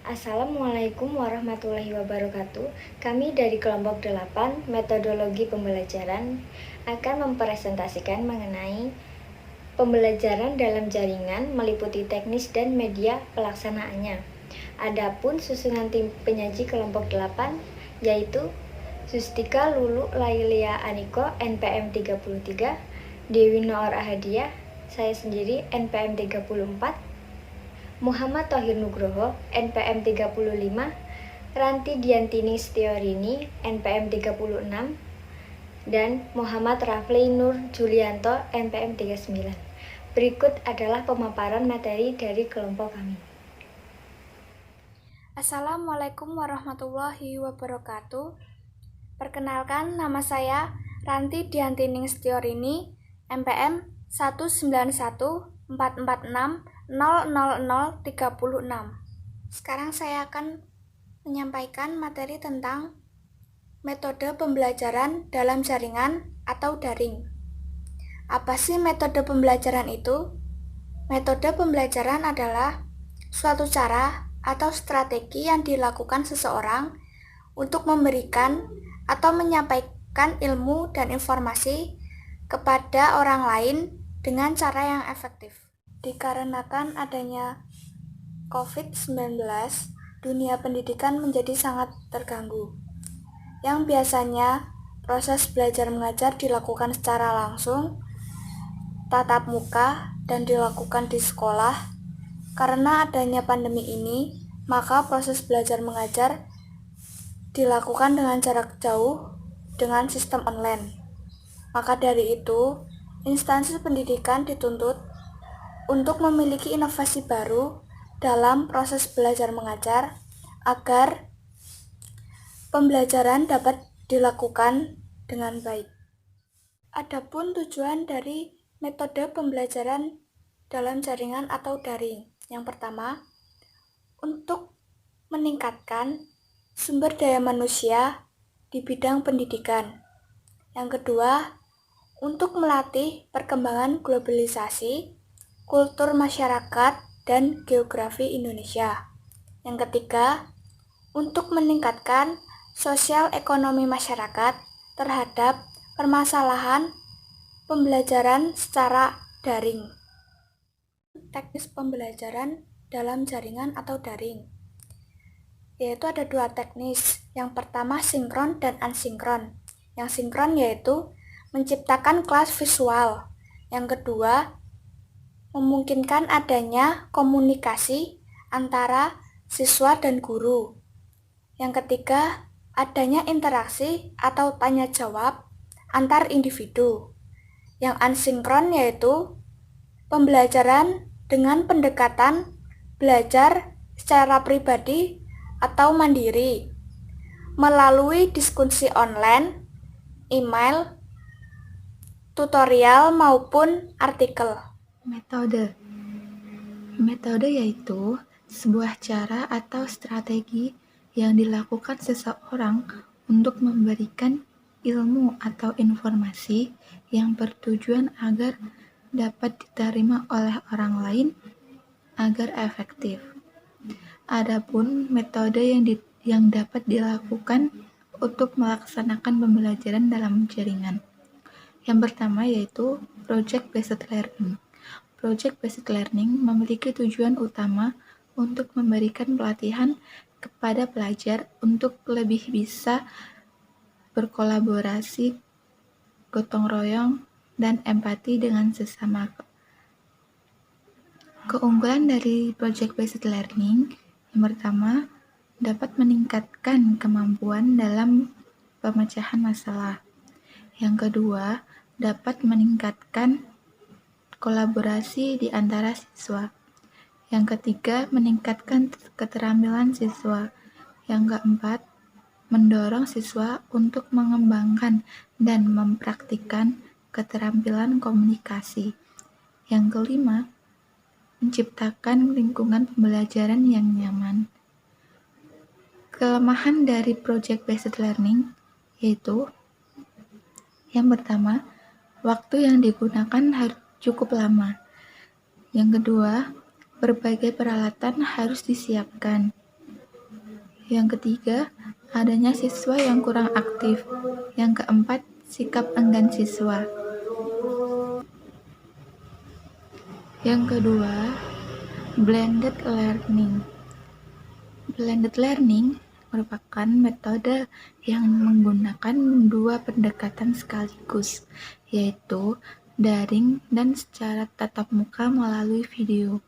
Assalamualaikum warahmatullahi wabarakatuh. Kami dari kelompok 8 metodologi pembelajaran akan mempresentasikan mengenai pembelajaran dalam jaringan meliputi teknis dan media pelaksanaannya. Adapun susunan tim penyaji kelompok 8 yaitu Sustika Lulu Lailia Aniko NPM 33, Dewi Noor Ahadiah, saya sendiri NPM 34, Muhammad Thohir Nugroho NPM 35, Ranti Diantini Setiorini NPM 36, dan Muhammad Rafli Nur Julianto NPM 39. Berikut adalah pemaparan materi dari kelompok kami. Assalamualaikum warahmatullahi wabarakatuh. Perkenalkan, nama saya Ranti Diantini Setiorini NPM 19144600036. Sekarang saya akan menyampaikan materi tentang metode pembelajaran dalam jaringan atau daring. Apa sih metode pembelajaran itu? Metode pembelajaran adalah suatu cara atau strategi yang dilakukan seseorang untuk memberikan atau menyampaikan ilmu dan informasi kepada orang lain dengan cara yang efektif. Dikarenakan adanya COVID-19, dunia pendidikan menjadi sangat terganggu. Yang biasanya proses belajar mengajar dilakukan secara langsung, tatap muka, dan dilakukan di sekolah. Karena adanya pandemi ini, maka proses belajar mengajar dilakukan dengan jarak jauh dengan sistem online. Maka dari itu, instansi pendidikan dituntut untuk memiliki inovasi baru dalam proses belajar mengajar agar pembelajaran dapat dilakukan dengan baik. Adapun tujuan dari metode pembelajaran dalam jaringan atau daring. Yang pertama, untuk meningkatkan sumber daya manusia di bidang pendidikan. Yang kedua, untuk melatih perkembangan globalisasi, kultur masyarakat, dan geografi Indonesia. Yang ketiga, untuk meningkatkan sosial ekonomi masyarakat terhadap permasalahan pembelajaran secara daring. Teknis pembelajaran dalam jaringan atau daring, yaitu ada dua teknis. Yang pertama sinkron dan asinkron. Yang sinkron yaitu menciptakan kelas visual. Yang kedua, memungkinkan adanya komunikasi antara siswa dan guru. Yang ketiga, adanya interaksi atau tanya jawab antar individu. Yang asinkron yaitu pembelajaran dengan pendekatan belajar secara pribadi atau mandiri melalui diskusi online, email, tutorial maupun artikel. Metode yaitu sebuah cara atau strategi yang dilakukan seseorang untuk memberikan ilmu atau informasi yang bertujuan agar dapat diterima oleh orang lain agar efektif. Adapun metode yang dapat dilakukan untuk melaksanakan pembelajaran dalam jaringan. Yang pertama yaitu project-based learning. Project-based learning memiliki tujuan utama untuk memberikan pelatihan kepada pelajar untuk lebih bisa berkolaborasi, gotong royong, dan empati dengan sesama. Keunggulan dari project-based learning, yang pertama, dapat meningkatkan kemampuan dalam pemecahan masalah. Yang kedua, dapat meningkatkan kolaborasi di antara siswa. Yang ketiga, meningkatkan keterampilan siswa. Yang keempat, mendorong siswa untuk mengembangkan dan mempraktikkan keterampilan komunikasi. Yang kelima, menciptakan lingkungan pembelajaran yang nyaman. Kelemahan dari project-based learning yaitu yang pertama, waktu yang digunakan harus cukup lama. Yang kedua, berbagai peralatan harus disiapkan. Yang ketiga, adanya siswa yang kurang aktif. Yang keempat, sikap enggan siswa. Yang kedua, blended learning. Blended learning merupakan metode yang menggunakan dua pendekatan sekaligus, yaitu daring dan secara tatap muka melalui video.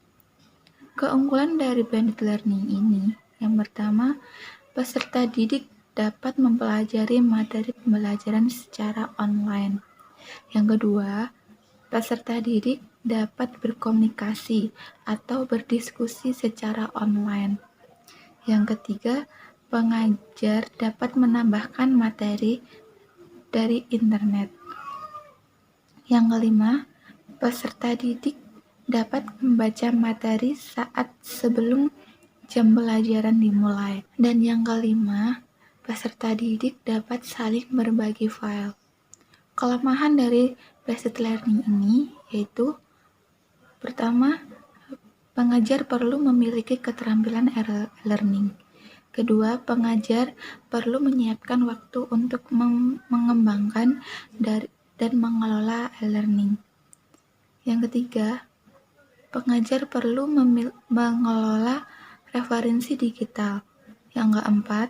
Keunggulan dari blended learning ini, yang pertama, peserta didik dapat mempelajari materi pembelajaran secara online. Yang kedua, peserta didik dapat berkomunikasi atau berdiskusi secara online. Yang ketiga, pengajar dapat menambahkan materi dari internet. Yang kelima, peserta didik dapat membaca materi saat sebelum jam pelajaran dimulai. Dan yang kelima, peserta didik dapat saling berbagi file. Kelemahan dari blended learning ini yaitu pertama, pengajar perlu memiliki keterampilan e-learning. Kedua, pengajar perlu menyiapkan waktu untuk mengembangkan dan mengelola e-learning. Yang ketiga, pengajar perlu mengelola referensi digital. Yang keempat,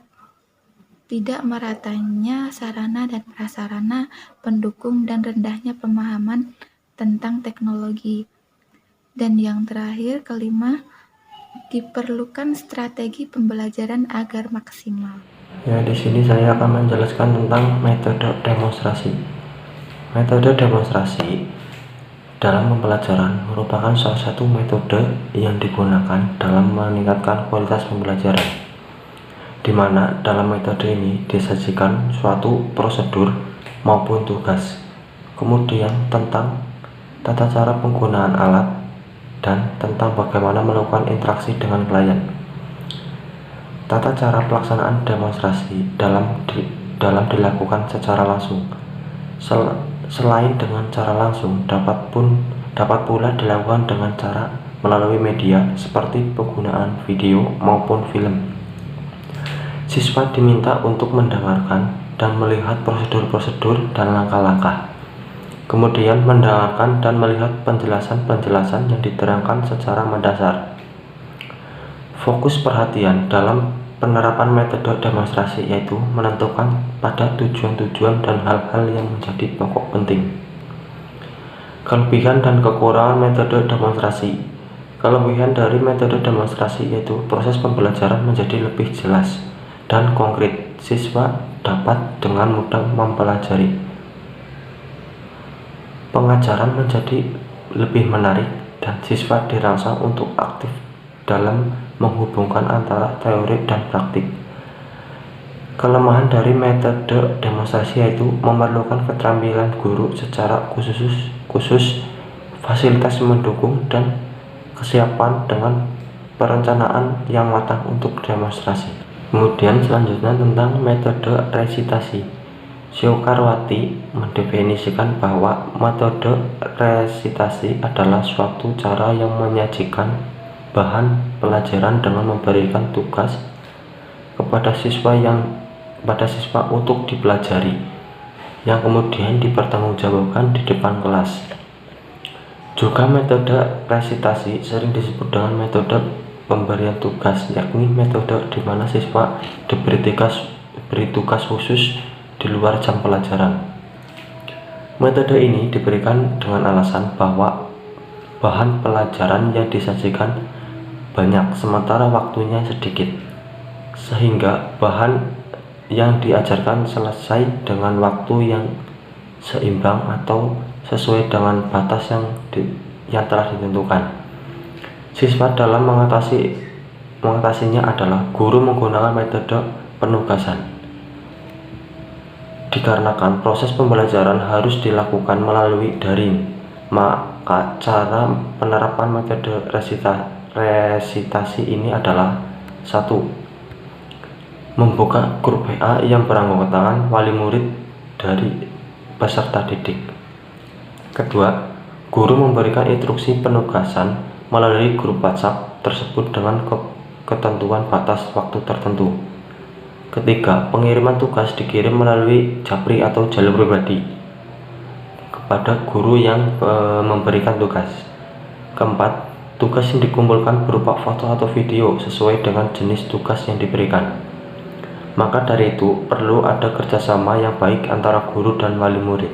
tidak meratanya sarana dan prasarana pendukung dan rendahnya pemahaman tentang teknologi. Dan yang terakhir, kelima, diperlukan strategi pembelajaran agar maksimal. Ya, di sini saya akan menjelaskan tentang metode demonstrasi. Metode demonstrasi dalam pembelajaran merupakan salah satu metode yang digunakan dalam meningkatkan kualitas pembelajaran, di mana dalam metode ini disajikan suatu prosedur maupun tugas, kemudian tentang tata cara penggunaan alat, dan tentang bagaimana melakukan interaksi dengan klien. Tata cara pelaksanaan demonstrasi dalam dilakukan secara langsung. Selain dengan cara langsung, dapat pula dilakukan dengan cara melalui media seperti penggunaan video maupun film. Siswa diminta untuk mendengarkan dan melihat prosedur-prosedur dan langkah-langkah. Kemudian mendengarkan dan melihat penjelasan-penjelasan yang diterangkan secara mendasar. Fokus perhatian dalam penerapan metode demonstrasi yaitu menentukan pada tujuan-tujuan dan hal-hal yang menjadi pokok penting. Kelebihan dan kekurangan metode demonstrasi. Kelebihan dari metode demonstrasi yaitu proses pembelajaran menjadi lebih jelas dan konkret. Siswa dapat dengan mudah mempelajari. Pengajaran menjadi lebih menarik dan siswa dirangsang untuk aktif dalam menghubungkan antara teori dan praktik. Kelemahan dari metode demonstrasi yaitu memerlukan keterampilan guru secara khusus, fasilitas mendukung, dan kesiapan dengan perencanaan yang matang untuk demonstrasi. Kemudian selanjutnya tentang metode resitasi. Soekarwati mendefinisikan bahwa metode resitasi adalah suatu cara yang menyajikan bahan pelajaran dengan memberikan tugas kepada siswa untuk dipelajari, yang kemudian dipertanggungjawabkan di depan kelas. Juga metode resitasi sering disebut dengan metode pemberian tugas, yakni metode di mana siswa diberi tugas khusus di luar jam pelajaran. Metode ini diberikan dengan alasan bahwa bahan pelajaran yang disajikan banyak sementara waktunya sedikit, sehingga bahan yang diajarkan selesai dengan waktu yang seimbang atau sesuai dengan batas yang telah ditentukan. Siswa dalam mengatasinya adalah guru menggunakan metode penugasan. Dikarenakan proses pembelajaran harus dilakukan melalui daring, maka cara penerapan metode resitasi ini adalah 1. Membuka grup WA yang beranggotakan wali murid dari peserta didik. Kedua, guru memberikan instruksi penugasan melalui grup WhatsApp tersebut dengan ketentuan batas waktu tertentu. Ketiga, pengiriman tugas dikirim melalui japri atau jalur pribadi kepada guru yang memberikan tugas. Keempat, tugas yang dikumpulkan berupa foto atau video sesuai dengan jenis tugas yang diberikan. Maka dari itu, perlu ada kerjasama yang baik antara guru dan wali murid.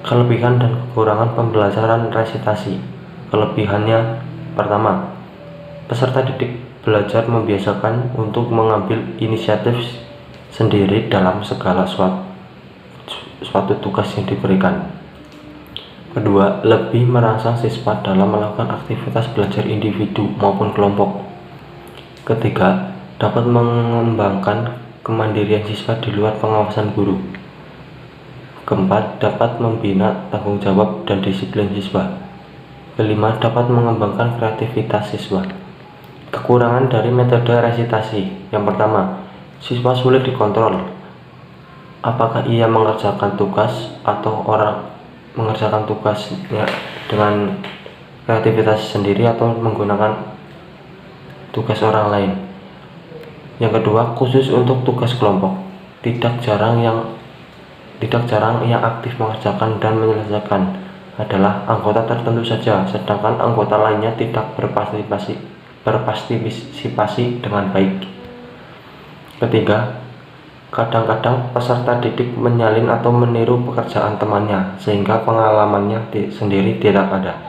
Kelebihan dan kekurangan pembelajaran resitasi. Kelebihannya, pertama, peserta didik belajar membiasakan untuk mengambil inisiatif sendiri dalam segala suatu tugas yang diberikan. Kedua, lebih merangsang siswa dalam melakukan aktivitas belajar individu maupun kelompok. Ketiga, dapat mengembangkan kemandirian siswa di luar pengawasan guru. Keempat, dapat membina tanggung jawab dan disiplin siswa. Kelima, dapat mengembangkan kreativitas siswa. Kekurangan dari metode resitasi. Yang pertama, siswa sulit dikontrol. Apakah ia mengerjakan tugas atau orang mengerjakan tugasnya dengan kreativitas sendiri atau menggunakan tugas orang lain. Yang kedua, khusus untuk tugas kelompok, tidak jarang yang aktif mengerjakan dan menyelesaikan adalah anggota tertentu saja, sedangkan anggota lainnya tidak berpartisipasi dengan baik. Ketiga, kadang-kadang peserta didik menyalin atau meniru pekerjaan temannya sehingga pengalamannya sendiri tidak ada.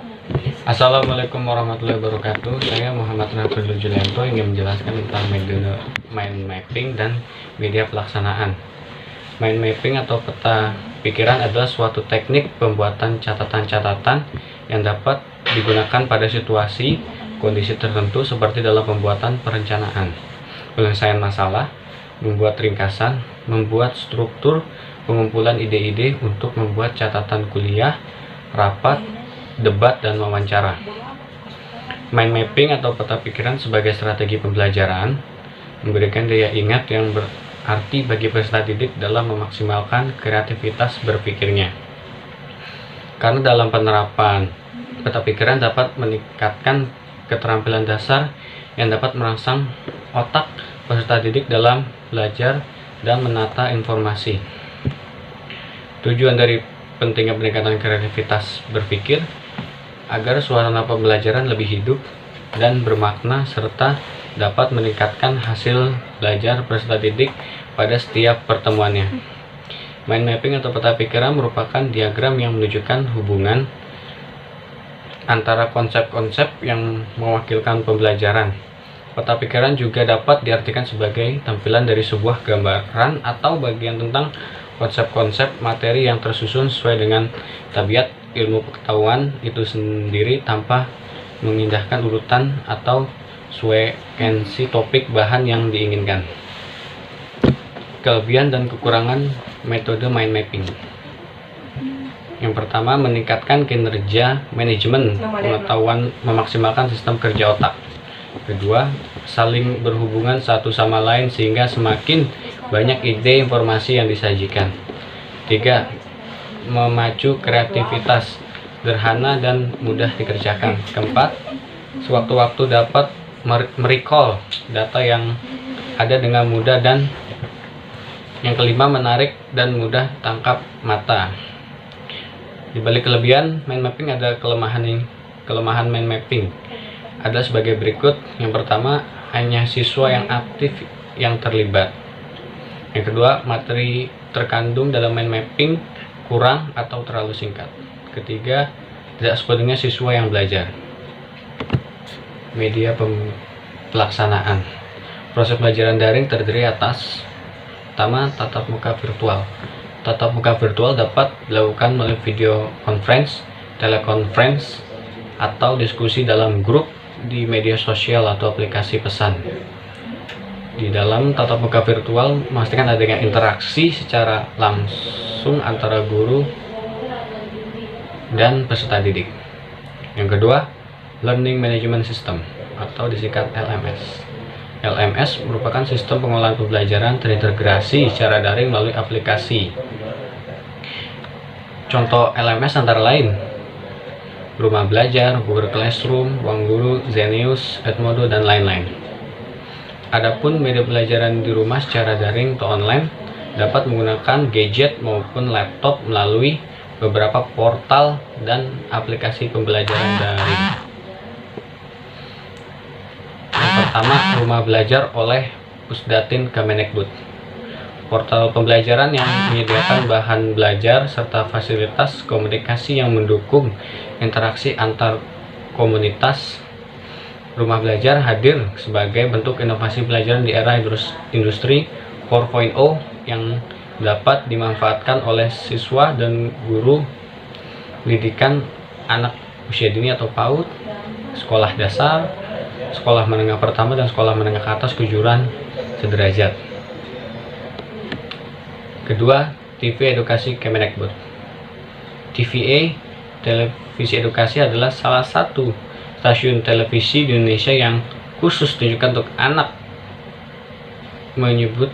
Assalamualaikum warahmatullahi wabarakatuh. Saya Muhammad Nafrul Julianto ingin menjelaskan tentang metode mind mapping dan media pelaksanaan. Mind mapping atau peta pikiran adalah suatu teknik pembuatan catatan-catatan yang dapat digunakan pada situasi kondisi tertentu seperti dalam pembuatan perencanaan, penyelesaian masalah, membuat ringkasan, membuat struktur, pengumpulan ide-ide untuk membuat catatan kuliah, rapat, debat, dan wawancara. Mind mapping atau peta pikiran sebagai strategi pembelajaran memberikan daya ingat yang berarti bagi peserta didik dalam memaksimalkan kreativitas berpikirnya. Karena dalam penerapan peta pikiran dapat meningkatkan keterampilan dasar yang dapat merangsang otak peserta didik dalam belajar dan menata informasi. Tujuan dari pentingnya peningkatan kreativitas berpikir agar suasana pembelajaran lebih hidup dan bermakna serta dapat meningkatkan hasil belajar peserta didik pada setiap pertemuannya. Mind mapping atau peta pikiran merupakan diagram yang menunjukkan hubungan antara konsep-konsep yang mewakilkan pembelajaran. Peta pikiran juga dapat diartikan sebagai tampilan dari sebuah gambaran atau bagian tentang konsep-konsep materi yang tersusun sesuai dengan tabiat ilmu pengetahuan itu sendiri tanpa mengindahkan urutan atau sekuensi topik bahan yang diinginkan. Kelebihan dan kekurangan metode mind mapping. Yang pertama, meningkatkan kinerja manajemen pengetahuan, memaksimalkan sistem kerja otak. Kedua, saling berhubungan satu sama lain sehingga semakin banyak ide informasi yang disajikan. Tiga, memacu kreativitas, sederhana dan mudah dikerjakan. Keempat, sewaktu-waktu dapat merecall data yang ada dengan mudah. Dan yang kelima, menarik dan mudah tangkap mata. Di balik kelebihan mind mapping ada kelemahan mind mapping adalah sebagai berikut. Yang pertama, hanya siswa yang aktif yang terlibat. Yang kedua, materi terkandung dalam mind mapping kurang atau terlalu singkat. Ketiga, tidak sepenuhnya siswa yang belajar. Media pelaksanaan. Proses pembelajaran daring terdiri atas pertama, tatap muka virtual. Tatap muka virtual dapat dilakukan melalui video conference, teleconference, atau diskusi dalam grup di media sosial atau aplikasi pesan. Di dalam tatap muka virtual memastikan adanya interaksi secara langsung antara guru dan peserta didik. Yang kedua, Learning Management System atau disingkat LMS. LMS merupakan sistem pengolahan pembelajaran terintegrasi secara daring melalui aplikasi. Contoh LMS antara lain Rumah Belajar, Google Classroom, Ruang Guru, Zenius, Edmodo, dan lain-lain. Adapun media pembelajaran di rumah secara daring atau online dapat menggunakan gadget maupun laptop melalui beberapa portal dan aplikasi pembelajaran daring. Yang pertama, Rumah Belajar oleh Pusdatin Kemendikbud. Portal pembelajaran yang menyediakan bahan belajar serta fasilitas komunikasi yang mendukung interaksi antar komunitas. Rumah Belajar hadir sebagai bentuk inovasi pelajaran di era industri 4.0 yang dapat dimanfaatkan oleh siswa dan guru pendidikan anak usia dini atau PAUD, sekolah dasar, sekolah menengah pertama, dan sekolah menengah ke atas kejuruan sederajat. Kedua, TV Edukasi Kemendikbud. TVA, televisi edukasi, adalah salah satu stasiun televisi di Indonesia yang khusus ditujukan untuk anak, menyebut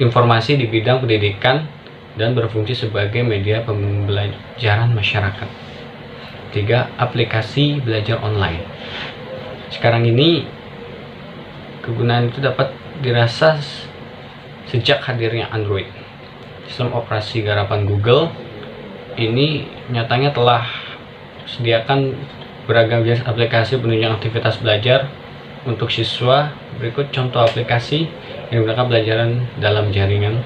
informasi di bidang pendidikan dan berfungsi sebagai media pembelajaran masyarakat. 3. Aplikasi belajar online. Sekarang ini kegunaan itu dapat dirasa sejak hadirnya Android. Sistem operasi garapan Google ini nyatanya telah sediakan beragam jenis aplikasi penunjang aktivitas belajar untuk siswa. Berikut contoh aplikasi yang digunakan pelajaran dalam jaringan.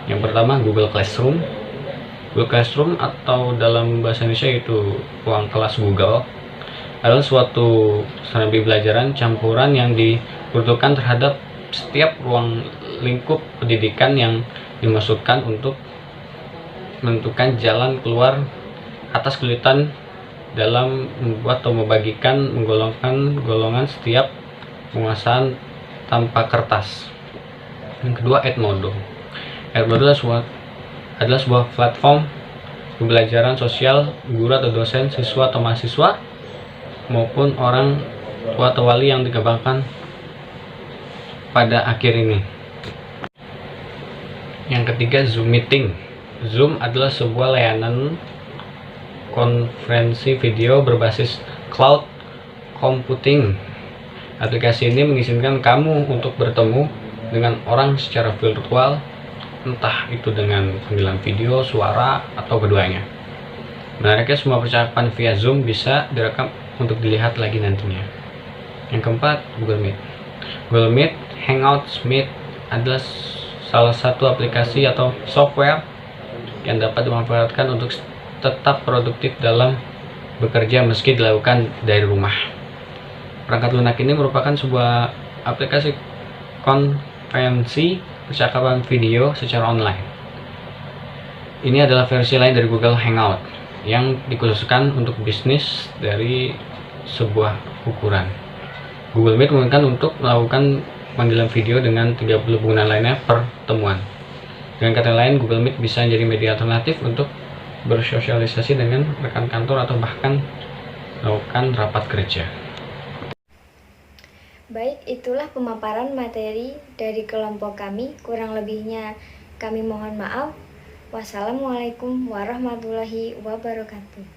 Yang pertama, Google Classroom. Google Classroom atau dalam bahasa Indonesia itu ruang kelas Google adalah suatu strategi pembelajaran campuran yang dibutuhkan terhadap setiap ruang lingkup pendidikan yang dimasukkan untuk menentukan jalan keluar atas kesulitan dalam membuat atau menggolongkan golongan setiap penguasaan tanpa kertas. Yang kedua, Edmodo. Edmodo adalah sebuah platform pembelajaran sosial guru atau dosen, siswa atau mahasiswa maupun orang tua atau wali yang dikembangkan pada akhir ini. Yang ketiga, Zoom Meeting. Zoom adalah sebuah layanan konferensi video berbasis cloud computing. Aplikasi ini mengizinkan kamu untuk bertemu dengan orang secara virtual, entah itu dengan panggilan video, suara, atau keduanya. Menariknya, semua percakapan via Zoom bisa direkam untuk dilihat lagi nantinya. Yang keempat, Google Meet. Google Meet, Hangouts, Meet adalah salah satu aplikasi atau software yang dapat dimanfaatkan untuk tetap produktif dalam bekerja meski dilakukan dari rumah. Perangkat lunak ini merupakan sebuah aplikasi konferensi percakapan video secara online. Ini adalah versi lain dari Google Hangout yang dikhususkan untuk bisnis dari sebuah ukuran. Google Meet memungkinkan untuk melakukan panggilan video dengan 30 pengguna lainnya per pertemuan. Dengan kata lain, Google Meet bisa menjadi media alternatif untuk bersosialisasi dengan rekan kantor atau bahkan melakukan rapat kerja. Baik, itulah pemaparan materi dari kelompok kami. Kurang lebihnya kami mohon maaf. Wassalamualaikum warahmatullahi wabarakatuh.